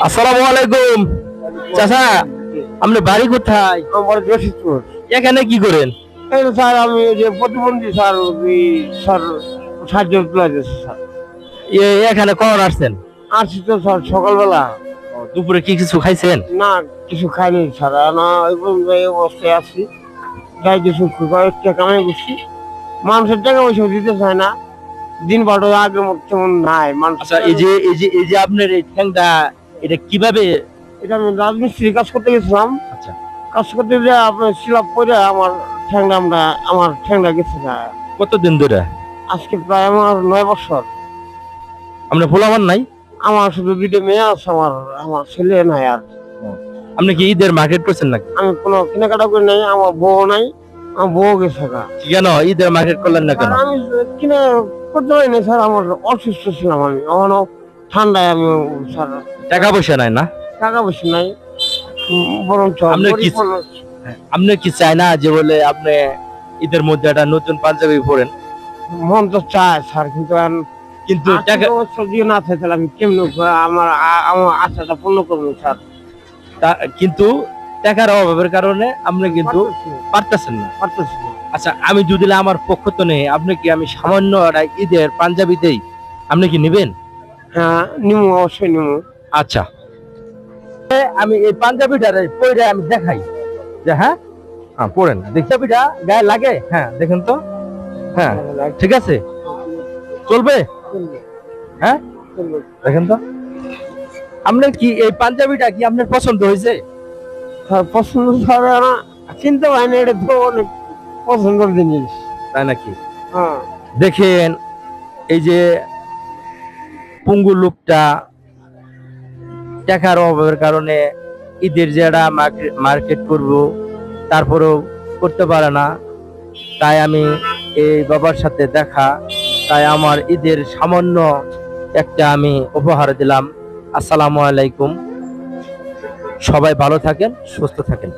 আসসালামু আলাইকুম চাচা, আপনার বাড়ি কোথায়? আমার জসিদপুর। এখানে কি করেন? এই তো স্যার আমি ওই যে প্রতিবন্ধী স্যার স্যার সাহায্য তুলে দিচ্ছি স্যার। এখানে কখন আসছেন? আসছি তো স্যার সকালবেলা। দুপুরে কি কিছু খাইছেন? না কিছু খাইনি স্যার, না ওই পর্যন্ত এই অবস্থায় আছি। যাই কিছু কয়েকটা কামাই করছি, মানুষের টাকা পয়সা দিতে চায় না, দিন বারো আগের মতো তেমন নাই মানুষ। আচ্ছা, এই যে আপনার এই ঠ্যাংটা, এটা কিভাবে? এটা আমি রাজমিস্ত্রি কাজ করতে গেছিলাম। আচ্ছা, কাজ করতে গিয়ে আপনার সিলাপ করে আমার ঠ্যাংটা গেছে না। কতদিন ধরে? আজকে প্রায় আমার 9 বছর। আপনার পোলাপান নাই? আমার শুধু 2টা মেয়ে আছে, আমার আমার ছেলে নাই। আর আপনি কি ঈদের মার্কেট করছেন নাকি? আমি কোনো কেনাকাটা করি নাই, আমার বউ নাই, আমার বউ গেছে গা। কেন ঈদের মার্কেট করলেন না কেন? আর আমি কিনা করতে পারি না স্যার, আমার অসুস্থ ছিলাম আমি, এখনো ঠান্ডায় আমি স্যার। টাকা পয়সা নাই না? টাকা পয়সা নাই, বরঞ্চ আপনি কি চায় না যে বলে আপনি ঈদের মধ্যে একটা নতুন পাঞ্জাবি পরেন? মন তো চায় স্যার, কিন্তু কিন্তু টাকা যদি না থাকে তাহলে আমি কেমন আমার আমার আশাটা পূর্ণ করবো স্যার। কিন্তু টাকার অভাবের কারণে আপনি কিন্তু পারতেছেন না। পারতেছি না। আচ্ছা, আমি যদি আমার পক্ষ তো নেই, আপনি কি আমি সামান্য একটা ঈদের পাঞ্জাবি দেই, আপনি কি নেবেন? হ্যাঁ নিমু, অবশ্যই নিমু। আচ্ছা, আমি এই পাঞ্জাবিটার পরে আমি দেখাই যে হ্যাঁ পরেন, পাঞ্জাবিটা গায়ে লাগে, হ্যাঁ দেখেন তো, হ্যাঁ ঠিক আছে, চলবে, হ্যাঁ দেখেন তো। আপনার কি এই পাঞ্জাবিটা কি আপনার পছন্দ হয়েছে? স্যার পছন্দ স্যার না, চিনতে পারি না, এটা তো অনেক পছন্দের জিনিস। তাই নাকি? হ্যাঁ দেখেন, এই যে পঙ্গু লোকটা টাকার অভাবের কারণে ঈদের যারা মার্কেট করব তারপরেও করতে পারে না, তাই আমি এই বাবার সাথে দেখা, তাই আমার ঈদের সামান্য একটা আমি উপহার দিলাম। আসসালামু আলাইকুম, সবাই ভালো থাকেন, সুস্থ থাকেন।